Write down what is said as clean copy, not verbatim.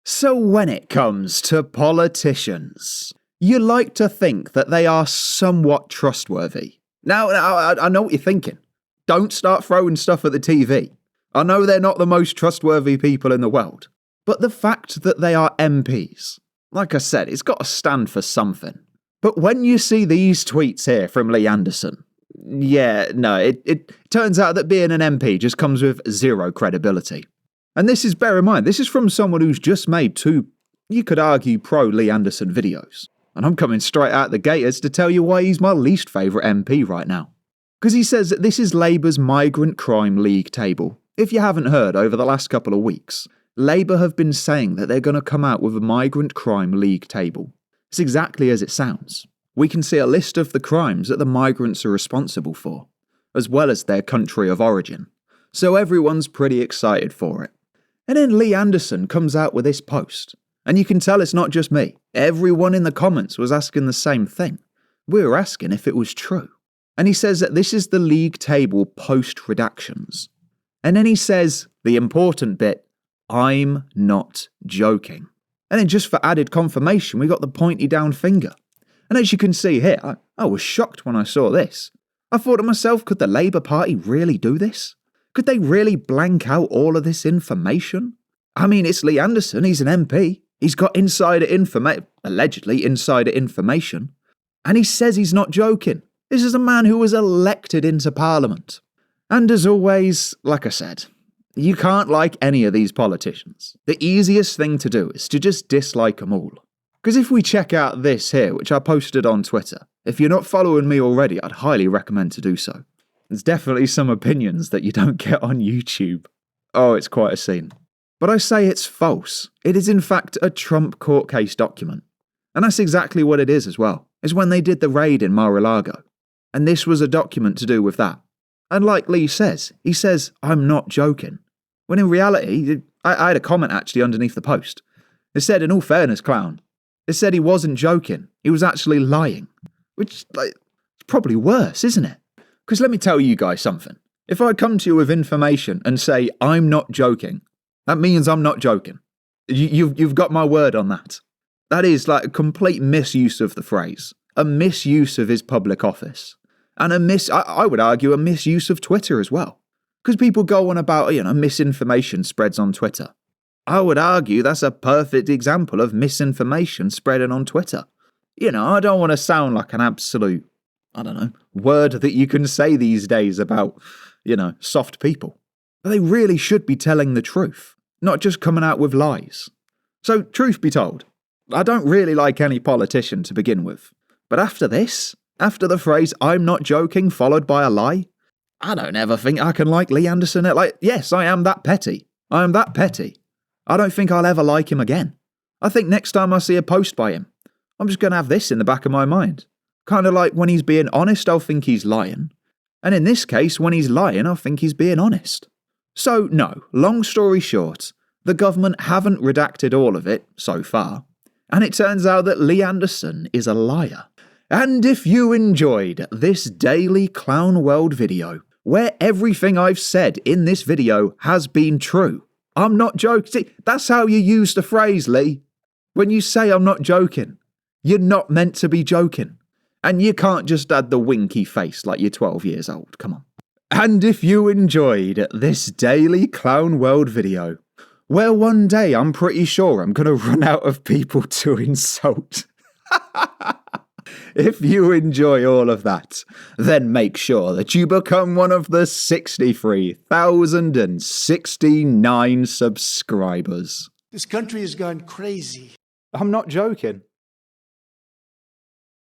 So when it comes to politicians, you like to think that they are somewhat trustworthy. Now, I know what you're thinking. Don't start throwing stuff at the TV. I know they're not the most trustworthy people in the world. But the fact that they are MPs, like I said, it's got to stand for something. But when you see these tweets here from Lee Anderson, it turns out that being an MP just comes with zero credibility. And this is, bear in mind, this is from someone who's just made two, you could argue, pro-Lee Anderson videos. And I'm coming straight out the gators to tell you why he's my least favourite MP right now. Because he says that this is Labour's Migrant Crime League table. If you haven't heard, over the last couple of weeks, Labour have been saying that they're going to come out with a Migrant Crime League table. It's exactly as it sounds. We can see a list of the crimes that the migrants are responsible for, as well as their country of origin. So everyone's pretty excited for it. And then Lee Anderson comes out with this post. And you can tell it's not just me. Everyone in the comments was asking the same thing. We were asking if it was true. And he says that this is the league table post-redactions. And then he says, the important bit, I'm not joking. And then just for added confirmation, we got the pointy down finger. And as you can see here, I was shocked when I saw this. I thought to myself, could the Labour Party really do this? Could they really blank out all of this information? I mean, it's Lee Anderson, he's an MP. He's got allegedly insider information. And he says he's not joking. This is a man who was elected into Parliament. And as always, like I said, you can't like any of these politicians. The easiest thing to do is to just dislike them all. Because if we check out this here, which I posted on Twitter, if you're not following me already, I'd highly recommend to do so. There's definitely some opinions that you don't get on YouTube. Oh, it's quite a scene. But I say it's false. It is in fact a Trump court case document. And that's exactly what it is as well. It's when they did the raid in Mar-a-Lago. And this was a document to do with that. And like Lee says, he says, I'm not joking. When in reality, I had a comment actually underneath the post. It said, in all fairness, clown, it said he wasn't joking. He was actually lying. Which, it's probably worse, isn't it? Because let me tell you guys something. If I come to you with information and say, I'm not joking, that means I'm not joking. You've got my word on that. That is like a complete misuse of the phrase. A misuse of his public office. And I would argue a misuse of Twitter as well. Because people go on about, misinformation spreads on Twitter. I would argue that's a perfect example of misinformation spreading on Twitter. I don't want to sound like an absolute, word that you can say these days about, soft people. But they really should be telling the truth, not just coming out with lies. So, truth be told, I don't really like any politician to begin with. But after this, after the phrase, I'm not joking, followed by a lie, I don't ever think I can like Lee Anderson. Yes, I am that petty. I am that petty. I don't think I'll ever like him again. I think next time I see a post by him, I'm just going to have this in the back of my mind. Kind of like when he's being honest, I'll think he's lying. And in this case, when he's lying, I'll think he's being honest. So, no, long story short, the government haven't redacted all of it so far. And it turns out that Lee Anderson is a liar. And if you enjoyed this daily Clown World video, where everything I've said in this video has been true, I'm not joking. See, that's how you use the phrase, Lee. When you say I'm not joking, you're not meant to be joking. And you can't just add the winky face like you're 12 years old. Come on. And if you enjoyed this daily Clown World video, well, one day I'm pretty sure I'm going to run out of people to insult. If you enjoy all of that, then make sure that you become one of the 63,069 subscribers. This country has gone crazy. I'm not joking.